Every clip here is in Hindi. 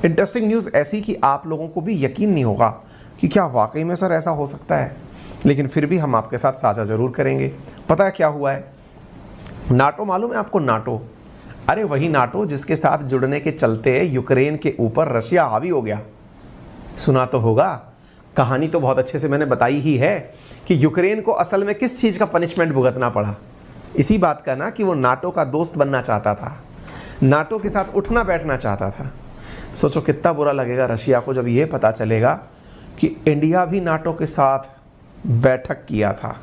इंटरेस्टिंग न्यूज़ ऐसी कि आप लोगों को भी यकीन नहीं होगा कि क्या वाकई में सर ऐसा हो सकता है, लेकिन फिर भी हम आपके साथ साझा ज़रूर करेंगे। पता है क्या हुआ है? नाटो मालूम है आपको? नाटो, अरे वही नाटो जिसके साथ जुड़ने के चलते यूक्रेन के ऊपर रशिया हावी हो गया। सुना तो होगा, कहानी तो बहुत अच्छे से मैंने बताई ही है कि यूक्रेन को असल में किस चीज़ का पनिशमेंट भुगतना पड़ा। इसी बात का ना कि वो नाटो का दोस्त बनना चाहता था, नाटो के साथ उठना बैठना चाहता था। सोचो कितना बुरा लगेगा रशिया को जब ये पता चलेगा कि इंडिया भी नाटो के साथ बैठक किया था।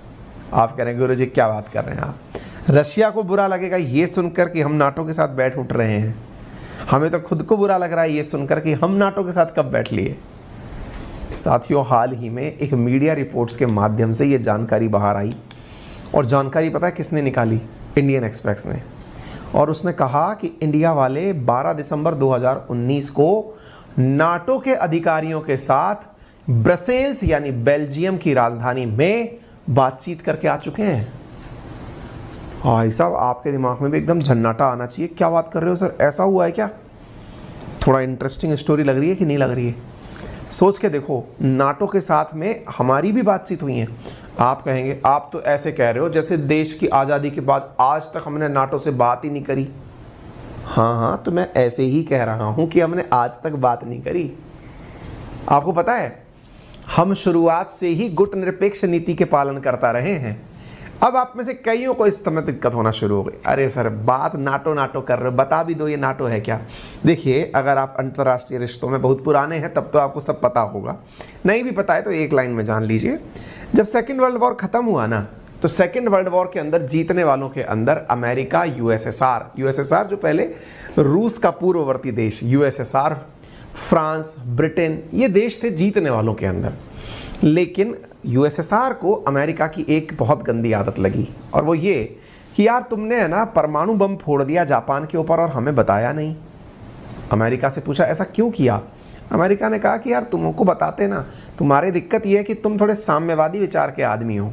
आप कह रहे हैं गुरु जी क्या बात कर रहे हैं आप? रशिया को बुरा लगेगा ये सुनकर कि हम नाटो के साथ बैठ उठ रहे हैं। हमें तो खुद को बुरा लग रहा है ये सुनकर कि हम नाटो के साथ कब बैठ लिए। साथियों, हाल ही में एक मीडिया रिपोर्ट्स के माध्यम से ये जानकारी बाहर आई, और जानकारी पता है किसने निकाली? इंडियन एक्सप्रेस ने। और उसने कहा कि इंडिया वाले 12 दिसंबर 2019 को नाटो के अधिकारियों के साथ ब्रसेल्स यानी बेल्जियम की राजधानी में बातचीत करके आ चुके हैं। भाई साहब, आपके दिमाग में भी एकदम झन्नाटा आना चाहिए। क्या बात कर रहे हो सर, ऐसा हुआ है क्या? थोड़ा इंटरेस्टिंग स्टोरी लग रही है कि नहीं लग रही है? सोच के देखो, नाटो के साथ में हमारी भी बातचीत हुई है। आप कहेंगे आप तो ऐसे कह रहे हो जैसे देश की आज़ादी के बाद आज तक हमने नाटो से बात ही नहीं करी। हाँ, तो मैं ऐसे ही कह रहा हूँ कि हमने आज तक बात नहीं करी। आपको पता है, हम शुरुआत से ही गुट निरपेक्ष नीति के पालन करता रहे हैं। अब आप में से कईयों को इस समय दिक्कत होना शुरू हो गई। अरे सर, बात नाटो नाटो कर रहे हो, बता भी दो ये नाटो है क्या। देखिए, अगर आप अंतर्राष्ट्रीय रिश्तों में बहुत पुराने हैं तब तो आपको सब पता होगा, नहीं भी पता है तो एक लाइन में जान लीजिए। जब सेकेंड वर्ल्ड वॉर ख़त्म हुआ ना, तो सेकेंड वर्ल्ड वॉर के अंदर जीतने वालों के अंदर अमेरिका, यूएसएसआर जो पहले रूस का पूर्ववर्ती देश, यूएसएसआर, फ्रांस, ब्रिटेन, ये देश थे जीतने वालों के अंदर। लेकिन यूएसएसआर को अमेरिका की एक बहुत गंदी आदत लगी, और वो ये कि यार तुमने है ना परमाणु बम फोड़ दिया जापान के ऊपर और हमें बताया नहीं। अमेरिका से पूछा ऐसा क्यों किया? अमेरिका ने कहा कि यार तुमको बताते ना, तुम्हारी दिक्कत ये है कि तुम थोड़े साम्यवादी विचार के आदमी हो,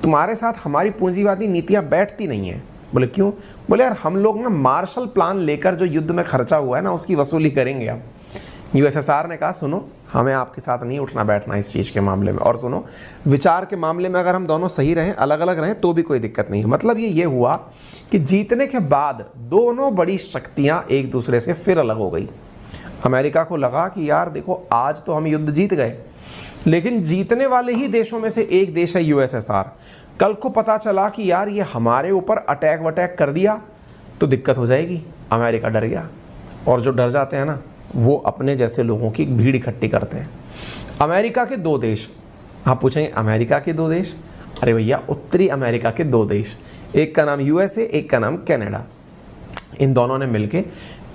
तुम्हारे साथ हमारी पूंजीवादी नीतियाँ बैठती नहीं हैं। बोले क्यों? बोले यार हम लोग ना मार्शल प्लान लेकर जो युद्ध में खर्चा हुआ है ना उसकी वसूली करेंगे अब। यूएसएसआर ने कहा सुनो, हमें आपके साथ नहीं उठना बैठना इस चीज़ के मामले में, और सुनो विचार के मामले में अगर हम दोनों सही रहें, अलग अलग रहें तो भी कोई दिक्कत नहीं है। मतलब ये हुआ कि जीतने के बाद दोनों बड़ी शक्तियां एक दूसरे से फिर अलग हो गई। अमेरिका को लगा कि यार देखो आज तो हम युद्ध जीत गए, लेकिन जीतने वाले ही देशों में से एक देश है यूएसएसआर। कल को पता चला कि यार ये हमारे ऊपर अटैक वटैक कर दिया तो दिक्कत हो जाएगी। अमेरिका डर गया, और जो डर जाते हैं ना वो अपने जैसे लोगों की भीड़ इकट्ठी करते हैं। अमेरिका के दो देश, आप पूछेंगे अमेरिका के दो देश? अरे भैया, उत्तरी अमेरिका के दो देश, एक का नाम यूएसए, एक का नाम कनाडा। इन दोनों ने मिलके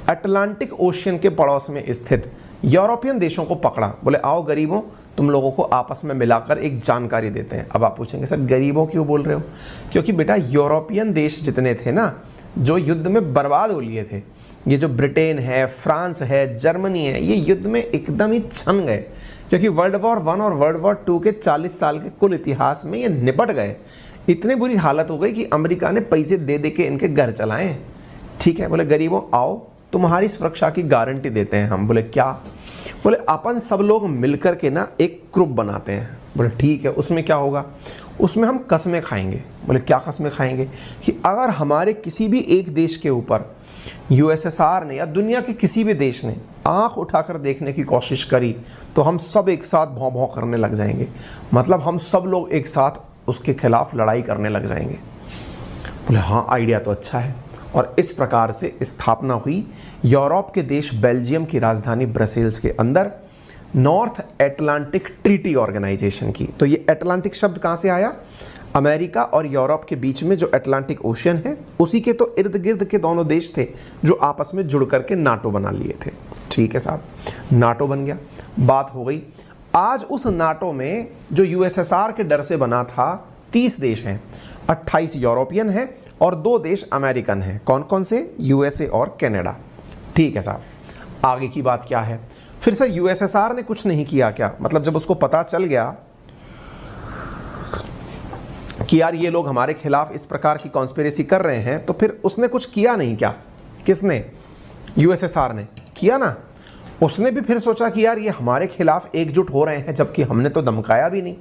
अटलांटिक ओशियन के पड़ोस में स्थित यूरोपियन देशों को पकड़ा। बोले आओ गरीबों, तुम लोगों को आपस में मिलाकर एक जानकारी देते हैं। अब आप पूछेंगे सर गरीबों क्यों बोल रहे हो? क्योंकि बेटा यूरोपियन देश जितने थे ना, जो युद्ध में बर्बाद हो लिए थे, ये जो ब्रिटेन है, फ्रांस है, जर्मनी है, ये युद्ध में एकदम ही छन गए, क्योंकि वर्ल्ड वॉर 1 और वर्ल्ड वॉर 2 के 40 साल के कुल इतिहास में ये निपट गए। इतनी बुरी हालत हो गई कि अमेरिका ने पैसे दे दे के इनके घर चलाए। ठीक है, बोले गरीबों आओ, तुम्हारी सुरक्षा की गारंटी देते हैं हम। बोले क्या? बोले अपन सब लोग मिलकर के ना एक ग्रुप बनाते हैं। बोले ठीक है, उसमें क्या होगा? उसमें हम कस्में खाएंगे। बोले क्या कस्में खाएंगे? कि अगर हमारे किसी भी एक देश के ऊपर यूएसएसआर ने या दुनिया के किसी भी देश ने आंख उठाकर देखने की कोशिश करी तो हम सब एक साथ भौं भौं करने लग जाएंगे। मतलब हम सब लोग एक साथ उसके खिलाफ लड़ाई करने लग जाएंगे। बोले हाँ, आइडिया तो अच्छा है। और इस प्रकार से स्थापना हुई यूरोप के देश बेल्जियम की राजधानी ब्रसेल्स के अंदर नॉर्थ एटलांटिक ट्रीटी ऑर्गेनाइजेशन की। तो ये एटलांटिक शब्द कहाँ से आया? अमेरिका और यूरोप के बीच में जो अटलांटिक ओशियन है उसी के तो इर्द गिर्द के दोनों देश थे जो आपस में जुड़ करके नाटो बना लिए थे। ठीक है साहब, नाटो बन गया, बात हो गई। आज उस नाटो में जो यूएसएसआर के डर से बना था 30 देश हैं, 28 यूरोपियन हैं और 2 देश अमेरिकन हैं। कौन कौन से? यूएसए और कनाडा। ठीक है साहब, आगे की बात क्या है? फिर सर यूएसएसआर ने कुछ नहीं किया क्या? मतलब जब उसको पता चल गया कि यार ये लोग हमारे खिलाफ इस प्रकार की कॉन्स्पिरेसी कर रहे हैं, तो फिर उसने कुछ किया नहीं क्या? किसने? यूएसएसआर ने किया ना। उसने भी फिर सोचा कि यार ये हमारे खिलाफ एकजुट हो रहे हैं जबकि हमने तो धमकाया भी नहीं,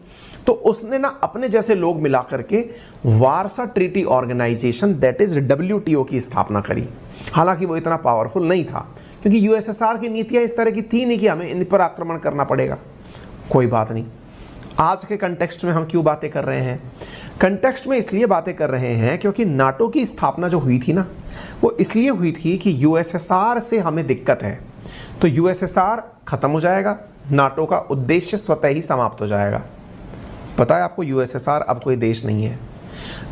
तो उसने ना अपने जैसे लोग मिला करके Warsaw treaty organisation that is WTO की स्थापना करी। हालांकि वो इतना पावरफुल नहीं था क्योंकि USSR की नीतियां इस तरह की थी नहीं कि हमें इन पर आक्रमण करना पड़ेगा। कोई बात नहीं, आज के कंटेक्स्ट में हम क्यों बातें कर रहे हैं? कंटेक्स्ट में इसलिए बातें कर रहे हैं क्योंकि नाटो की स्थापना जो हुई थी ना, वो इसलिए हुई थी कि USSR से हमें दिक्कत है, तो USSR खत्म हो जाएगा, नाटो का उद्देश्य स्वतः ही समाप्त हो जाएगा। पता है आपको, USSR अब कोई देश नहीं है।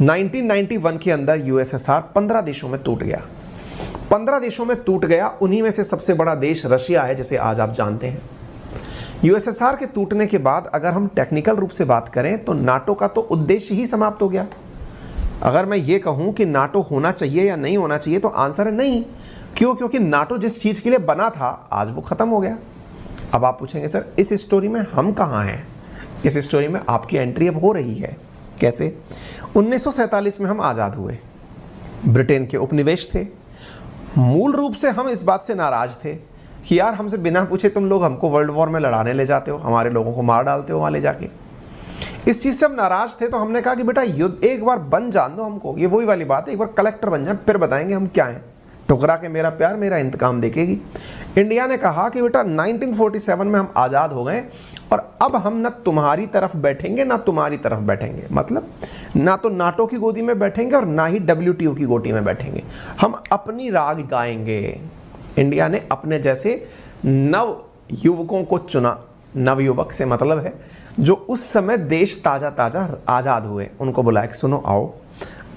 1991 के अंदर USSR 15 देशों में टूट गया। 15 देशों में टूट गया, उन्हीं में से सबसे बड़ा देश रशिया है, जिसे आज आप जानते हैं। USSR के टूटने के बाद अगर हम टेक्निकल रूप से बात करें तो नाटो का तो उद्देश्य ही समाप्त हो गया। अगर मैं ये कहूं कि नाटो होना चाहिए या नहीं होना चाहिए तो आंसर है नहीं। क्यों? क्योंकि नाटो जिस चीज़ के लिए बना था आज वो ख़त्म हो गया। अब आप पूछेंगे सर इस स्टोरी में हम कहाँ हैं? इस स्टोरी में आपकी एंट्री अब हो रही है। कैसे? 1947 में हम आज़ाद हुए, ब्रिटेन के उपनिवेश थे। मूल रूप से हम इस बात से नाराज़ थे कि यार हमसे बिना पूछे तुम लोग हमको वर्ल्ड वॉर में लड़ाने ले जाते हो, हमारे लोगों को मार डालते हो वहाँ ले जाके। इस चीज़ से हम नाराज़ थे, तो हमने कहा कि बेटा युद्ध एक बार बन जान दो हमको। ये वही वाली बात है, एक बार कलेक्टर बन जाए फिर बताएंगे हम क्या हैं। ठुकरा के मेरा प्यार मेरा इंतकाम देखेगी। इंडिया ने कहा कि बेटा 1947 में हम आज़ाद हो गए और अब हम ना तुम्हारी तरफ बैठेंगे ना तुम्हारी तरफ बैठेंगे। मतलब ना तो नाटो की गोदी में बैठेंगे और ना ही WTO की गोदी में बैठेंगे, हम अपनी राग गाएंगे। इंडिया ने अपने जैसे नव युवकों को चुना। नव युवक से मतलब है जो उस समय देश ताज़ा ताज़ा आज़ाद हुए, उनको बुलाया कि सुनो आओ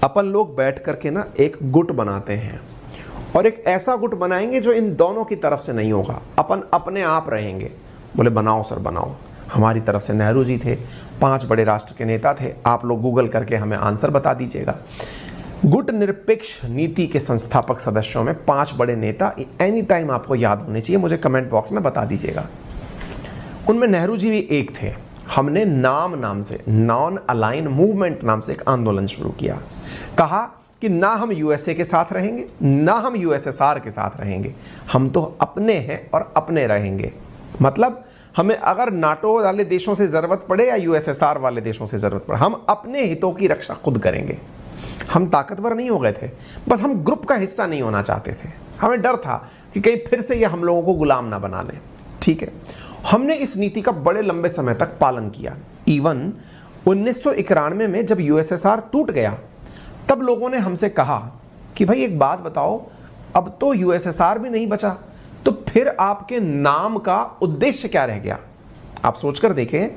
अपन लोग बैठ करके ना एक गुट बनाते हैं और एक ऐसा गुट बनाएंगे जो इन दोनों की तरफ से नहीं होगा, अपन अपने आप रहेंगे। बोले बनाओ सर बनाओ। हमारी तरफ से नेहरू जी थे, 5 बड़े राष्ट्र के नेता थे। आप लोग गूगल करके हमें आंसर बता दीजिएगा। गुट निरपेक्ष नीति के संस्थापक सदस्यों में 5 बड़े नेता एनी टाइम आपको याद होने चाहिए, मुझे कमेंट बॉक्स में बता दीजिएगा। उनमें नेहरू जी भी एक थे। हमने नाम से नॉन अलाइन मूवमेंट नाम से एक आंदोलन शुरू किया। कहा कि ना हम USA के साथ रहेंगे ना हम USSR के साथ रहेंगे, हम तो अपने हैं और अपने रहेंगे। मतलब हमें अगर नाटो वाले देशों से ज़रूरत पड़े या USSR वाले देशों से ज़रूरत पड़े, हम अपने हितों की रक्षा खुद करेंगे। हम ताकतवर नहीं हो गए थे, बस हम ग्रुप का हिस्सा नहीं होना चाहते थे। हमें डर था कि कहीं फिर से ये हम लोगों को गुलाम ना बना लें। ठीक है, हमने इस नीति का बड़े लंबे समय तक पालन किया। इवन 1991 में जब USSR टूट गया तब लोगों ने हमसे कहा कि भाई एक बात बताओ, अब तो USSR भी नहीं बचा, तो फिर आपके नाम का उद्देश्य क्या रह गया? आप सोचकर देखें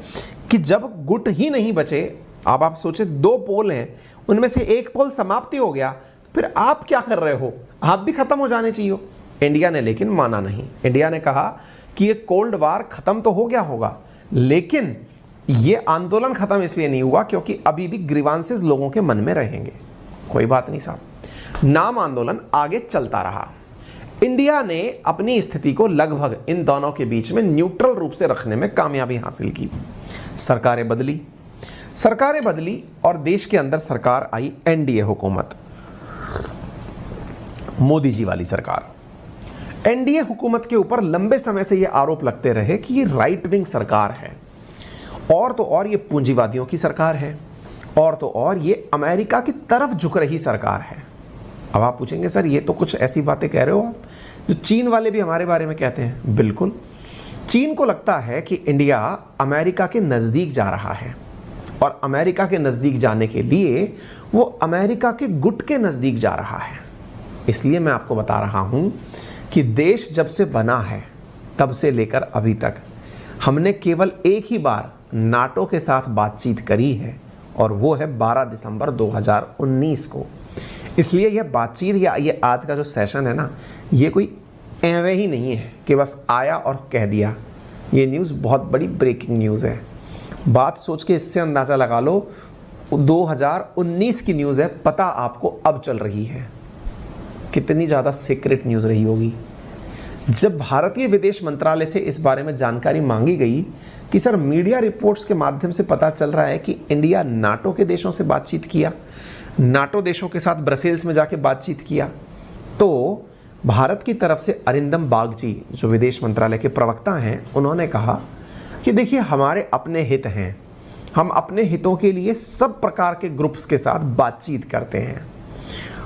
कि जब गुट ही नहीं बचे, अब आप सोचे 2 पोल हैं, उनमें से एक पोल समाप्ति हो गया, फिर आप क्या कर रहे हो? आप भी खत्म हो जाने चाहिए। इंडिया ने लेकिन माना नहीं। इंडिया ने कहा कि ये कोल्ड वार खत्म तो हो गया होगा, लेकिन ये आंदोलन खत्म इसलिए नहीं हुआ क्योंकि अभी भी ग्रीवांसेस लोगों के मन में रहेंगे। कोई बात नहीं साहब, नाम आंदोलन आगे चलता रहा। इंडिया ने अपनी स्थिति को लगभग इन दोनों के बीच में न्यूट्रल रूप से रखने में कामयाबी हासिल की। सरकारें बदली और देश के अंदर सरकार आई NDA हुकूमत, मोदी जी वाली सरकार। NDA हुकूमत के ऊपर लंबे समय से ये आरोप लगते रहे कि ये राइट विंग सरकार है, और तो और ये पूंजीवादियों की सरकार है, और तो और ये अमेरिका की तरफ झुक रही सरकार है। अब आप पूछेंगे सर ये तो कुछ ऐसी बातें कह रहे हो आप जो चीन वाले भी हमारे बारे में कहते हैं। बिल्कुल, चीन को लगता है कि इंडिया अमेरिका के नज़दीक जा रहा है और अमेरिका के नज़दीक जाने के लिए वो अमेरिका के गुट के नज़दीक जा रहा है। इसलिए मैं आपको बता रहा हूँ कि देश जब से बना है तब से लेकर अभी तक हमने केवल एक ही बार नाटो के साथ बातचीत करी है, और वो है 12 दिसंबर 2019 को। इसलिए यह बातचीत या ये आज का जो सेशन है ना, ये कोई एवे ही नहीं है कि बस आया और कह दिया। ये न्यूज़ बहुत बड़ी ब्रेकिंग न्यूज़ है। बात सोच के इससे अंदाज़ा लगा लो 2019 की न्यूज़ है, पता आपको अब चल रही है। कितनी ज़्यादा सीक्रेट न्यूज़ रही होगी। जब भारतीय विदेश मंत्रालय से इस बारे में जानकारी मांगी गई कि सर मीडिया रिपोर्ट्स के माध्यम से पता चल रहा है कि इंडिया नाटो के देशों से बातचीत किया, नाटो देशों के साथ ब्रसेल्स में जाके बातचीत किया, तो भारत की तरफ से अरिंदम बागची जो विदेश मंत्रालय के प्रवक्ता हैं, उन्होंने कहा कि देखिए हमारे अपने हित हैं, हम अपने हितों के लिए सब प्रकार के ग्रुप्स के साथ बातचीत करते हैं।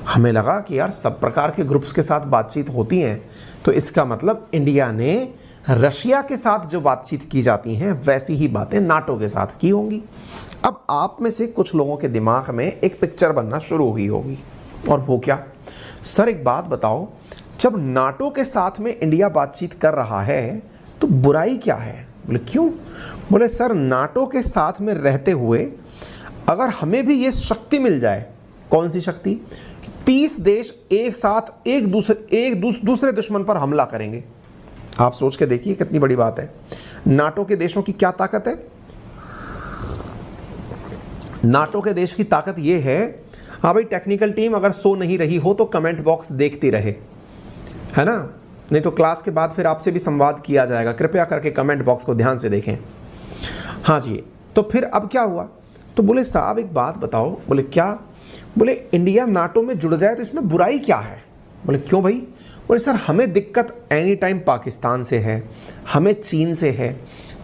हमें लगा कि यार सब प्रकार के ग्रुप्स के साथ बातचीत होती हैं तो इसका मतलब इंडिया ने रशिया के साथ जो बातचीत की जाती हैं वैसी ही बातें नाटो के साथ की होंगी। अब आप में से कुछ लोगों के दिमाग में एक पिक्चर बनना शुरू हुई होगी, और वो क्या? सर एक बात बताओ, जब नाटो के साथ में इंडिया बातचीत कर रहा है तो बुराई क्या है? बोले क्यों? बोले सर नाटो के साथ में रहते हुए अगर हमें भी ये शक्ति मिल जाए, कौन सी शक्ति? 30 देश एक साथ एक दूसरे दुश्मन पर हमला करेंगे। आप सोच के देखिए कितनी बड़ी बात है। नाटो के देशों की क्या ताकत है? नाटो के देश की ताकत ये है, हाँ भाई टेक्निकल टीम अगर सो नहीं रही हो तो कमेंट बॉक्स देखती रहे, है ना, नहीं तो क्लास के बाद फिर आपसे भी संवाद किया जाएगा, कृपया करके कमेंट बॉक्स को ध्यान से देखें। हाँ जी, तो फिर अब क्या हुआ? तो बोले साहब एक बात बताओ। बोले क्या? बोले इंडिया नाटो में जुड़ जाए तो इसमें बुराई क्या है? बोले क्यों भाई? बोले सर हमें दिक्कत एनी टाइम पाकिस्तान से है, हमें चीन से है,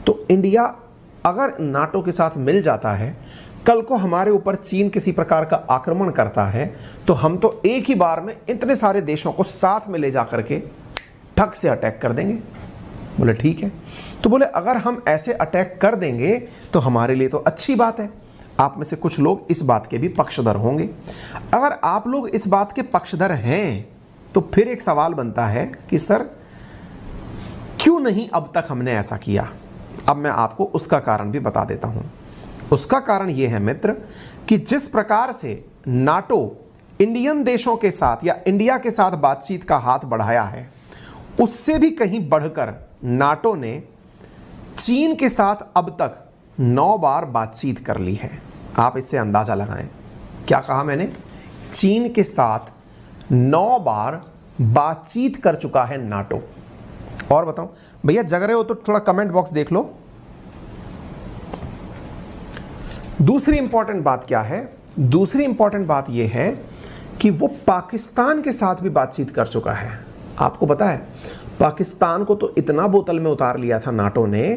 तो इंडिया अगर नाटो के साथ मिल जाता है, कल को हमारे ऊपर चीन किसी प्रकार का आक्रमण करता है तो हम तो एक ही बार में इतने सारे देशों को साथ में ले जा करके ठग से अटैक कर देंगे। बोले ठीक है। तो बोले अगर हम ऐसे अटैक कर देंगे तो हमारे लिए तो अच्छी बात है। आप में से कुछ लोग इस बात के भी पक्षधर होंगे। अगर आप लोग इस बात के पक्षधर हैं तो फिर एक सवाल बनता है कि सर क्यों नहीं अब तक हमने ऐसा किया? अब मैं आपको उसका कारण भी बता देता हूं। उसका कारण यह है मित्र कि जिस प्रकार से नाटो इंडियन देशों के साथ या इंडिया के साथ बातचीत का हाथ बढ़ाया है, उससे भी कहीं बढ़कर नाटो ने चीन के साथ अब तक 9 बार बातचीत कर ली है। आप इससे अंदाजा लगाएं। क्या कहा मैंने? चीन के साथ 9 बार बातचीत कर चुका है नाटो। और बताओ भैया, जग रहे हो तो थोड़ा कमेंट बॉक्स देख लो। दूसरी इंपॉर्टेंट बात क्या है? दूसरी इंपॉर्टेंट बात यह है कि वो पाकिस्तान के साथ भी बातचीत कर चुका है। आपको पता है पाकिस्तान को तो इतना बोतल में उतार लिया था नाटो ने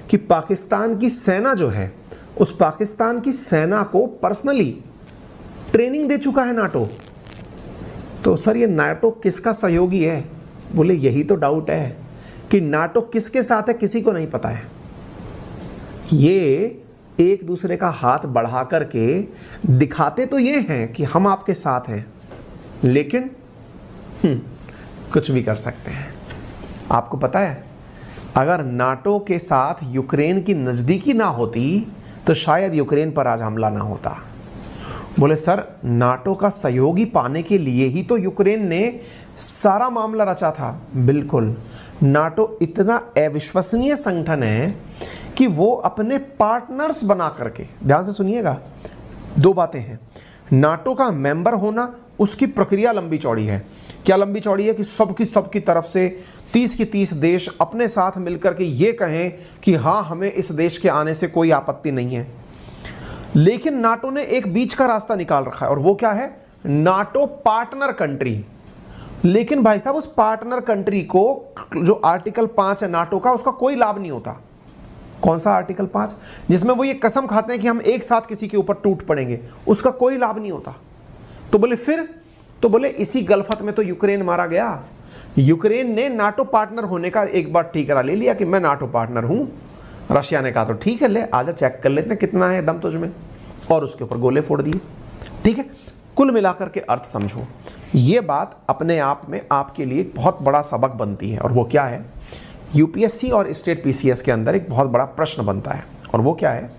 कि पाकिस्तान की सेना जो है, उस पाकिस्तान की सेना को पर्सनली ट्रेनिंग दे चुका है नाटो। तो सर ये नाटो किसका सहयोगी है? बोले यही तो डाउट है कि नाटो किसके साथ है, किसी को नहीं पता है। ये एक दूसरे का हाथ बढ़ा करके दिखाते तो ये हैं कि हम आपके साथ हैं, लेकिन कुछ भी कर सकते हैं। आपको पता है अगर नाटो के साथ यूक्रेन की नज़दीकी ना होती तो शायद यूक्रेन पर आज हमला ना होता। बोले सर नाटो का सहयोगी पाने के लिए ही तो यूक्रेन ने सारा मामला रचा था। बिल्कुल, नाटो इतना अविश्वसनीय संगठन है कि वो अपने पार्टनर्स बना करके, ध्यान से सुनिएगा, 2 बातें हैं। नाटो का मेंबर होना, उसकी प्रक्रिया लंबी चौड़ी है। क्या लंबी चौड़ी है? कि सबकी तरफ से 30 की 30 देश अपने साथ मिलकर के ये कहें कि हाँ हमें इस देश के आने से कोई आपत्ति नहीं है। लेकिन नाटो ने एक बीच का रास्ता निकाल रखा है, और वो क्या है? NATO partner country. लेकिन भाई साहब उस पार्टनर कंट्री को जो आर्टिकल 5 है नाटो का, उसका कोई लाभ नहीं होता। कौन सा आर्टिकल 5? जिसमें वो ये कसम खाते हैं कि हम एक साथ किसी के ऊपर टूट पड़ेंगे, उसका कोई लाभ नहीं होता। तो बोले फिर? तो बोले इसी गलफत में तो यूक्रेन मारा गया। यूक्रेन ने नाटो पार्टनर होने का एक बार ठीकरा ले लिया कि मैं नाटो पार्टनर हूं। रशिया ने कहा तो ठीक है, ले आजा चेक कर लेते हैं कितना है दम तुझ में, और उसके ऊपर गोले फोड़ दिए। ठीक है, कुल मिलाकर के अर्थ समझो। ये बात अपने आप में आपके लिए एक बहुत बड़ा सबक बनती है, और वो क्या है? यूपीएससी और स्टेट पीसीएस के अंदर एक बहुत बड़ा प्रश्न बनता है, और वो क्या है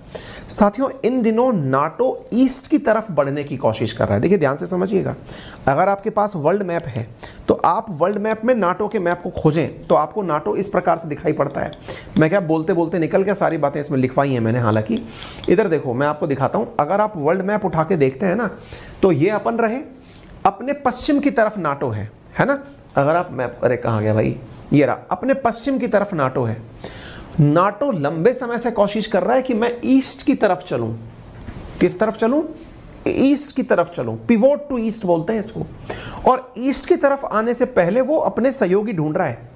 साथियों? इन दिनों नाटो ईस्ट की तरफ बढ़ने की कोशिश कर रहा है। देखिए ध्यान से समझिएगा, अगर आपके पास वर्ल्ड मैप है तो आप वर्ल्ड मैप में नाटो के मैप को खोजें तो आपको नाटो इस प्रकार से दिखाई पड़ता है। मैं क्या बोलते बोलते निकल गया, सारी बातें इसमें लिखवाई हैं मैंने। हालांकि इधर देखो मैं आपको दिखाता हूँ। अगर आप वर्ल्ड मैप उठा के देखते हैं ना, तो ये अपन रहे अपने पश्चिम की तरफ नाटो है ना। अगर आप मैप, अरे कहाँ गया भाई, ये रहा, अपने पश्चिम की तरफ नाटो है। नाटो लंबे समय से कोशिश कर रहा है कि मैं ईस्ट की तरफ चलूं। किस तरफ चलूं? ईस्ट की तरफ चलूं, पिवोट टू ईस्ट बोलते हैं इसको, और ईस्ट की तरफ आने से पहले वो अपने सहयोगी ढूंढ रहा है।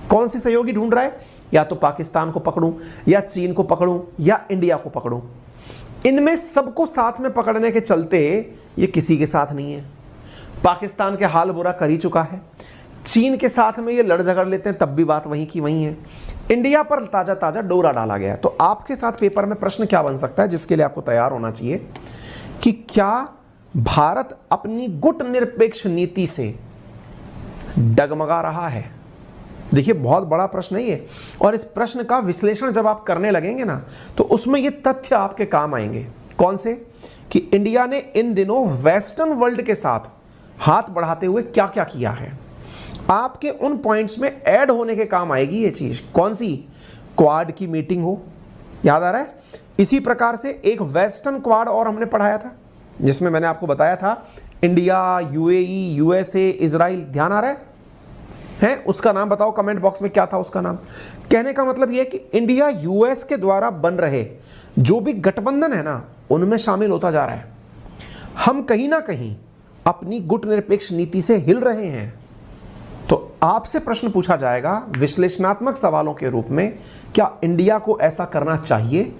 कौन सी सहयोगी ढूंढ रहा है? या तो पाकिस्तान को पकड़ूं, या चीन को पकड़ूं, या इंडिया को पकड़ूं। इनमें सबको साथ में पकड़ने के चलते ये किसी के साथ नहीं है। पाकिस्तान के हाल बुरा कर ही चुका है, चीन के साथ में ये लड़ झगड़ लेते हैं, तब भी बात वहीं की वहीं है। इंडिया पर ताजा ताजा डोरा डाला गया है। तो आपके साथ पेपर में प्रश्न क्या बन सकता है, जिसके लिए आपको तैयार होना चाहिए कि क्या भारत अपनी गुटनिरपेक्ष नीति से डगमगा रहा है? देखिए, बहुत बड़ा प्रश्न है ये, और इस प्रश्न का विश्लेषण जब आप करने लगेंगे ना, तो उसमें ये तथ्य आपके काम आएंगे। कौन से? कि इंडिया ने इन दिनों वेस्टर्न वर्ल्ड के साथ हाथ बढ़ाते हुए क्या क्या किया है। आपके उन पॉइंट्स में ऐड होने के काम आएगी ये चीज। कौन सी? क्वाड की मीटिंग हो, याद आ रहा है? इसी प्रकार से एक वेस्टर्न क्वाड और हमने पढ़ाया था, जिसमें मैंने आपको बताया था इंडिया, यूएई, यूएसए, इजराइल। ध्यान आ रहा है? उसका नाम बताओ कमेंट बॉक्स में, क्या था उसका नाम। कहने का मतलब यह कि इंडिया यूएस के द्वारा बन रहे जो भी गठबंधन है ना, उनमें शामिल होता जा रहा है। हम कहीं ना कहीं अपनी गुटनिरपेक्ष नीति से हिल रहे हैं। तो आपसे प्रश्न पूछा जाएगा विश्लेषणात्मक सवालों के रूप में, क्या इंडिया को ऐसा करना चाहिए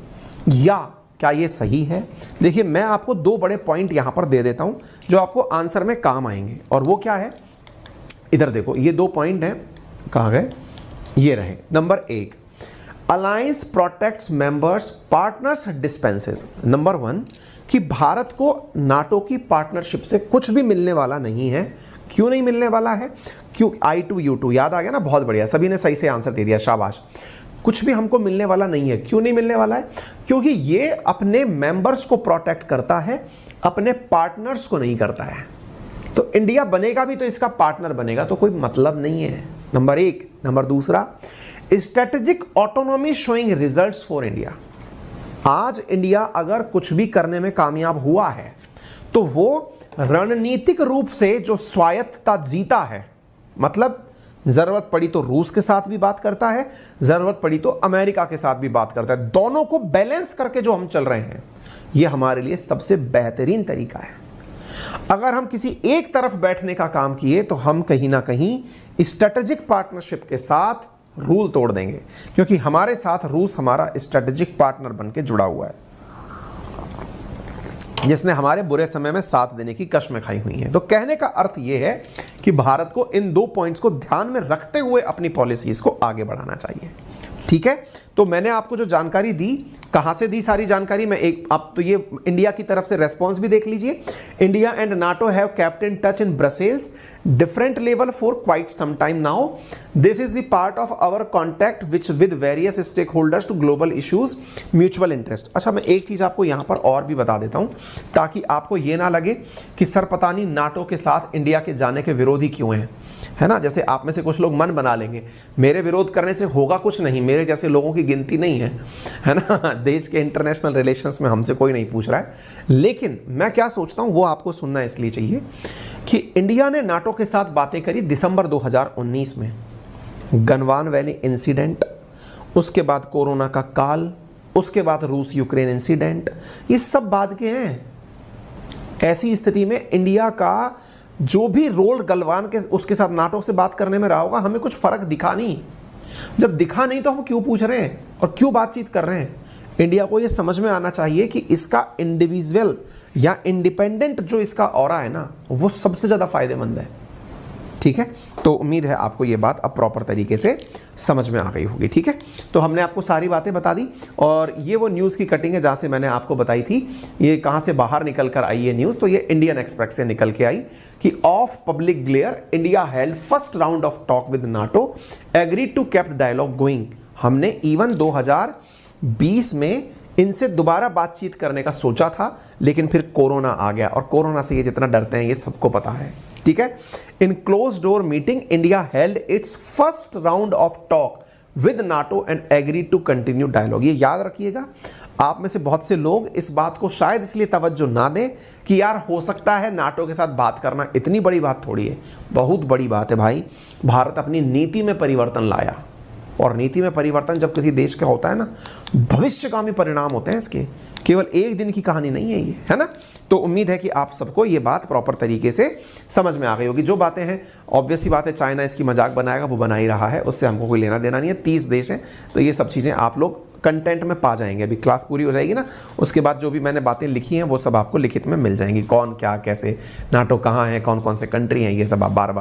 या क्या ये सही है? देखिए, मैं आपको दो बड़े पॉइंट यहां पर दे देता हूं जो आपको आंसर में काम आएंगे, और वो क्या है? इधर देखो, ये दो पॉइंट हैं, कहां गए? ये रहे। Number 1, alliance protects members, partners dispenses. Number 1, कि भारत को नाटो की पार्टनरशिप से कुछ भी मिलने वाला नहीं है। क्यों नहीं मिलने वाला है? क्यों? I2U2 याद आ गया ना? बहुत बढ़िया, सभी ने सही से आंसर दे दिया, शाबाश। कुछ भी हमको मिलने वाला नहीं है। क्यों नहीं मिलने वाला है? क्योंकि ये अपने मेंबर्स को प्रोटेक्ट करता है, अपने पार्टनर्स को नहीं करता है। तो इंडिया बनेगा भी तो इसका पार्टनर बनेगा, तो कोई मतलब नहीं है। Number 1। Number 2, strategic autonomy showing results for India. आज इंडिया अगर कुछ भी करने में कामयाब हुआ है तो वो रणनीतिक रूप से जो स्वायत्तता जीता है, मतलब जरूरत पड़ी तो रूस के साथ भी बात करता है, जरूरत पड़ी तो अमेरिका के साथ भी बात करता है। दोनों को बैलेंस करके जो हम चल रहे हैं, ये हमारे लिए सबसे बेहतरीन तरीका है। अगर हम किसी एक तरफ बैठने का काम किए तो हम कहीं ना कहीं स्ट्रेटेजिक पार्टनरशिप के साथ रूल तोड़ देंगे, क्योंकि हमारे साथ रूस हमारा स्ट्रेटेजिक पार्टनर बनके जुड़ा हुआ है, जिसने हमारे बुरे समय में साथ देने की कश्में खाई हुई हैं। तो कहने का अर्थ यह है कि भारत को इन दो पॉइंट्स को ध्यान में रखते हुए अपनी पॉलिसीज को आगे बढ़ाना चाहिए। ठीक है, तो मैंने आपको जो जानकारी दी, कहां से दी सारी जानकारी? मैं एक, आप तो ये इंडिया की तरफ से रेस्पॉन्स भी देख लीजिए। India and NATO have kept in touch in Brussels different level for quite some time now. This is the part of our contact which with various stakeholders to global issues mutual interest. अच्छा, मैं एक चीज आपको यहां पर और भी बता देता हूं, ताकि आपको ये ना लगे कि सर पता नहीं नाटो के साथ इंडिया के जाने के विरोधी क्यों हैं, है ना? जैसे आप में से कुछ लोग मन बना लेंगे, मेरे विरोध करने से होगा कुछ नहीं, मेरे जैसे लोगों की गिनती नहीं है ना? देश के इंटरनेशनल रिलेशंस में हमसे कोई नहीं पूछ रहा है। लेकिन मैं क्या सोचता हूं वो आपको सुनना इसलिए चाहिए कि इंडिया ने नाटो के साथ बातें करी दिसंबर 2019 में, गनवान वैली इंसिडेंट, उसके बाद कोरोना का काल, उसके बाद रूस यूक्रेन इंसिडेंट, ये सब बाद के हैं। ऐसी स्थिति में इंडिया का जो भी रोल गलवान के उसके साथ नाटो से बात करने में रहा होगा, हमें कुछ फर्क दिखा नहीं। जब दिखा नहीं तो हम क्यों पूछ रहे हैं और क्यों बातचीत कर रहे हैं? इंडिया को यह समझ में आना चाहिए कि इसका इंडिविजुअल या इंडिपेंडेंट जो इसका ऑरा है ना, वो सबसे ज्यादा फायदेमंद है। ठीक है, तो उम्मीद है आपको ये बात अब प्रॉपर तरीके से समझ में आ गई होगी। ठीक है, तो हमने आपको सारी बातें बता दी, और ये वो न्यूज़ की कटिंग है जहाँ से मैंने आपको बताई थी। ये कहाँ से बाहर निकल कर आई ये न्यूज़? तो ये इंडियन एक्सप्रेस से निकल के आई कि of public glare India held first round of talk with NATO, agreed to keep dialogue going. हमने इवन 2020 में इनसे दोबारा बातचीत करने का सोचा था, लेकिन फिर कोरोना आ गया, और कोरोना से ये जितना डरते हैं ये सबको पता है। ठीक है, in close door meeting India held its first round of talk with NATO and agreed to continue dialogue. ये याद रखिएगा, आप में से बहुत से लोग इस बात को शायद इसलिए तवज्जो ना दें कि यार हो सकता है नाटो के साथ बात करना इतनी बड़ी बात थोड़ी है। बहुत बड़ी बात है भाई, भारत अपनी नीति में परिवर्तन लाया। और नीति में परिवर्तन जब किसी देश का होता है ना, भविष्यगामी परिणाम होते हैं इसके, केवल एक दिन की कहानी नहीं है ये, है ना। तो उम्मीद है कि आप सबको ये बात प्रॉपर तरीके से समझ में आ गई होगी। जो बातें हैं ऑब्वियस सी बात है, चाइना इसकी मजाक बनाएगा, वो बना ही रहा है, उससे हमको कोई लेना देना नहीं है। 30 देश हैं, तो ये सब चीज़ें आप लोग कंटेंट में पा जाएंगे। अभी क्लास पूरी हो जाएगी ना, उसके बाद जो भी मैंने बातें लिखी हैं वो सब आपको लिखित में मिल जाएंगी, कौन क्या कैसे, नाटो कहाँ है, कौन कौन से कंट्री हैं, ये सब आप बार बार